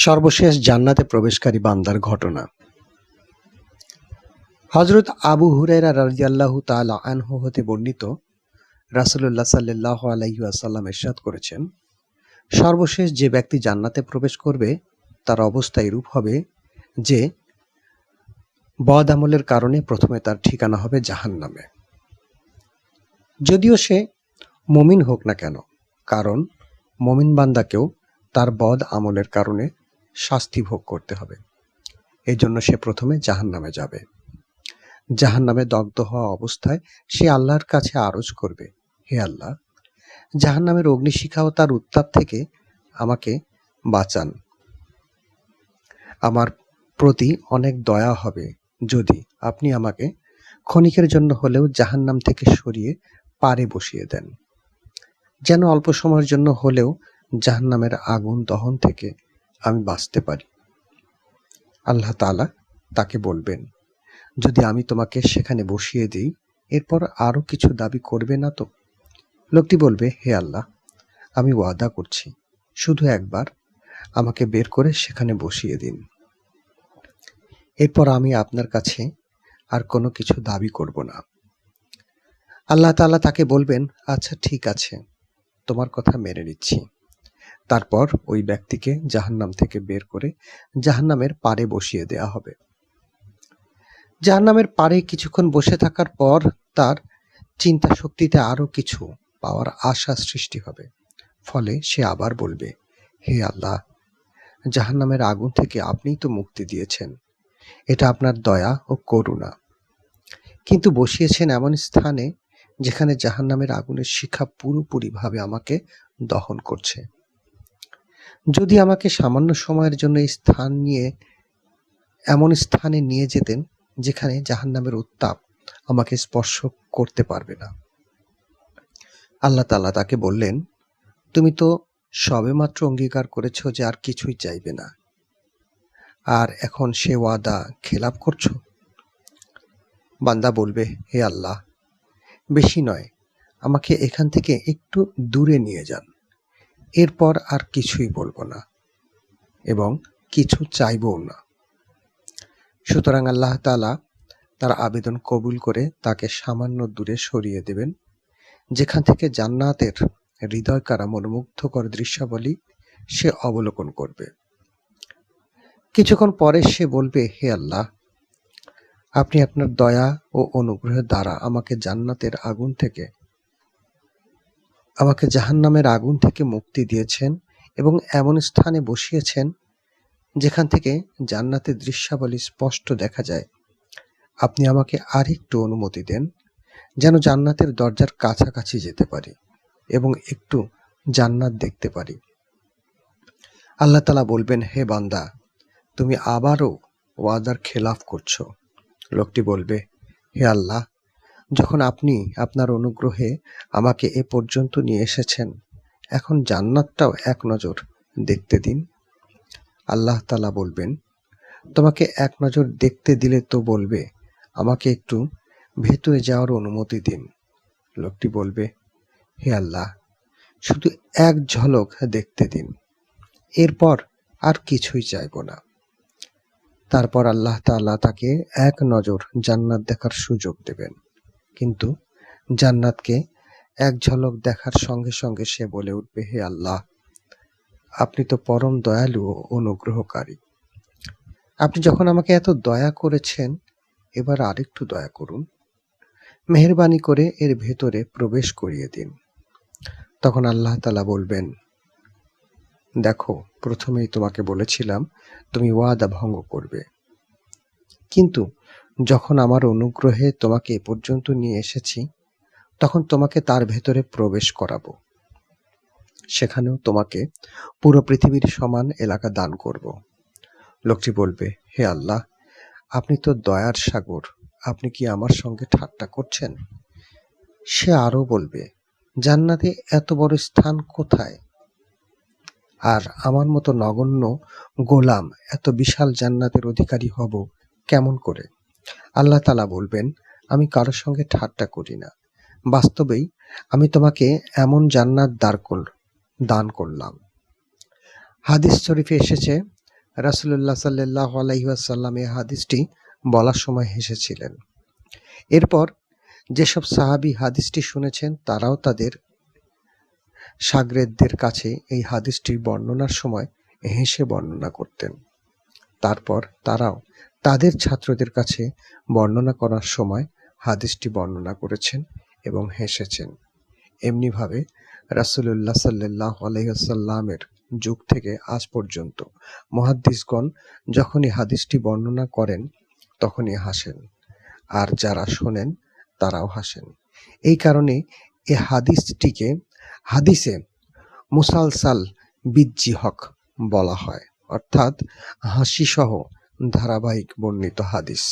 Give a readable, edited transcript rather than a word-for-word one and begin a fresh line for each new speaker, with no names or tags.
সর্বশেষ জান্নাতে প্রবেশকারী বান্দার ঘটনা। হযরত আবু হুরায়রা রাদিয়াল্লাহু তাআলা আনহু হতে বর্ণিত, রাসূলুল্লাহ সাল্লাল্লাহু আলাইহি ওয়াসাল্লাম ইরশাদ করেছেন, সর্বশেষ যে ব্যক্তি জান্নাতে প্রবেশ করবে তার অবস্থা এরূপ হবে যে বদ আমলের কারণে প্রথমে তার ঠিকানা হবে জাহান্নামে। যদিও সে মুমিন হোক না কেন, কারণ মুমিন বান্দাকেও তার বদ আমলের কারণে শাস্তি ভোগ করতে হবে। এই জন্য সে প্রথমে জাহান্নামে যাবে। জাহান্নামে দগ্ধ হওয়া অবস্থায় সে আল্লাহর কাছে আরজ করবে, হে আল্লাহ, জাহান্নামের অগ্নিশিখা ও তার উত্তাপ থেকে আমাকে বাঁচান। আমার প্রতি অনেক দয়া হবে যদি আপনি আমাকে ক্ষণিকের জন্য হলেও জাহান্নাম থেকে সরিয়ে পারে বসিয়ে দেন, যেন অল্প সময়ের জন্য হলেও জাহান্নামের আগুন দহন থেকে আমি বাঁচতে পারি। আল্লাহ তাআলা তাকে বলবেন, যদি আমি তোমাকে সেখানে বসিয়ে দিই, এরপর আরো কিছু দাবি করবে না তো? লোকটি বলবে, হে আল্লাহ, আমি ওয়াদা করছি, শুধু একবার আমাকে বের করে সেখানে বসিয়ে দিন। এরপর আমি আপনার কাছে আর কোনো কিছু দাবি করব না। আল্লাহ তাআলা তাকে বলবেন, আচ্ছা ঠিক আছে, তোমার কথা মেনে নিচ্ছি। তারপর ওই ব্যক্তিকে জাহান্নাম থেকে বের করে জাহান্নামের পাড়ে বসিয়ে দেয়া হবে। জাহান্নামের পাড়ে কিছুক্ষণ বসে থাকার পর তার চিন্তা শক্তিতে আরো কিছু পাওয়ার আশা সৃষ্টি হবে। ফলে সে আবার বলবে, হে আল্লাহ, জাহান্নামের আগুন থেকে আপনিই তো মুক্তি দিয়েছেন, এটা আপনার দয়া ও করুণা। কিন্তু বসিয়েছেন এমন স্থানে যেখানে জাহান্নামের আগুনের শিখা পুরোপুরিভাবে আমাকে দহন করছে। যদি আমাকে সামান্য সময়ের জন্য এমন স্থানে নিয়ে যেতেন যেখানে জাহান্নামের উত্তাপ আমাকে স্পর্শ করতে পারবে না। আল্লাহ তাআলা তাকে বললেন, তুমি তো সবেমাত্র অঙ্গীকার করেছো যে আর কিছুই চাইবে না, আর এখন সে ওয়াদা খেলাপ করছো? বান্দা বলবে, হে আল্লাহ, বেশি নয়, আমাকে এখান থেকে একটু দূরে নিয়ে যান, এরপর আর কিছুই বলবো না এবং কিছু চাইবও না। সুতরাং আল্লাহ তাআলা তার আবেদন কবুল করে তাকে সামান্য দূরে সরিয়ে দেবেন, যেখান থেকে জান্নাতের হৃদয়কাড়া মনোমুগ্ধকর দৃশ্যাবলী সে অবলোকন করবে। কিছুক্ষণ পরে সে বলবে, হে আল্লাহ, আপনি আপনার দয়া ও অনুগ্রহের দ্বারা আমাকে জাহান্নামের আগুন থেকে মুক্তি দিয়েছেন এবং এমন স্থানে বসিয়েছেন যেখান থেকে জান্নাতের দৃশ্যাবলী স্পষ্ট দেখা যায়। আপনি আমাকে আরেকটু অনুমতি দেন, যেন জান্নাতের দরজার কাছাকাছি যেতে পারি এবং একটু জান্নাত দেখতে পারি। আল্লাহ তাআলা বলবেন, হে বান্দা, তুমি আবারও ওয়াদার খেলাফ করছো। লোকটি বলবে, হে আল্লাহ, যখন আপনি আপনার অনুগ্রহে আমাকে এ পর্যন্ত নিয়ে এসেছেন, এখন জান্নাতটাও এক নজর দেখতে দিন। আল্লাহ তাআলা বলবেন, তোমাকে এক নজর দেখতে দিলে তো বলবে, আমাকে একটু ভেতরে যাওয়ার অনুমতি দিন। লোকটি বলবে, হে আল্লাহ, শুধু এক ঝলক দেখতে দিন, এরপর আর কিছুই চাইব না। তারপর আল্লাহ তাআলা তাকে এক নজর জান্নাত দেখার সুযোগ দেবেন, কিন্তু জান্নাতকে এক ঝলক দেখার সঙ্গে সঙ্গে সে বলে উঠবে, হে আল্লাহ, আপনি তো পরম দয়ালু ও অনুগ্রহকারী। আপনি যখন আমাকে এত দয়া করেছেন, এবার আরেকটু দয়া করুন, মেহেরবানি করে এর ভেতরে প্রবেশ করিয়ে দিন। তখন আল্লাহ তাআলা বলবেন, দেখো, প্রথমেই তোমাকে বলেছিলাম তুমি ওয়াদা ভঙ্গ করবে, কিন্তু যখন আমার অনুগ্রহে তোমাকে এ পর্যন্ত নিয়ে এসেছি, তখন তোমাকে তার ভেতরে প্রবেশ করাবো। সেখানেও তোমাকে পুরো পৃথিবীর সমান এলাকা দান করব। লোকটি বলবে, হে আল্লাহ, আপনি তো দয়ার সাগর, আপনি কি আমার সঙ্গে ঠাট্টা করছেন? সে আরো বলবে, জান্নাতে এত বড় স্থান কোথায়? আর আমার মতো নগণ্য গোলাম এত বিশাল জান্নাতের অধিকারী হব কেমন করে? আল্লাহ তাআলা বলবেন, আমি কারোর সঙ্গে ঠাট্টা করি না। বাস্তবেই আমি তোমাকে এমন জান্নাত দান করলাম। হাদিস শরীফে এসেছে, রাসূলুল্লাহ সাল্লাল্লাহু আলাইহি ওয়াসাল্লাম এই হাদিসটি বলার সময় হেসেছিলেন। এরপর যেসব সাহাবী হাদিসটি শুনেছেন তারাও তাদের শাগরেদদের কাছে এই হাদিসটির বর্ণনার সময় হেসে বর্ণনা করতেন। তারপর তারাও তাদের ছাত্রদের কাছে বর্ণনা করার সময় হাদিসটি বর্ণনা করেছেন এবং হেসেছেন। এমনিভাবে রাসূলুল্লাহ সাল্লাল্লাহু আলাইহি ওয়াসাল্লামের যুগ থেকে আজ পর্যন্ত মুহাদ্দিসগণ যখনই হাদিসটি বর্ণনা করেন তখনই হাসেন, আর যারা শোনেন তারাও হাসেন। এই কারণে এ হাদিসটিকে হাদিসে মুসালসাল বিজ্জিহক বলা হয়, অর্থাৎ হাসিসহ ধারাবাহিক বর্ণিত হাদিস।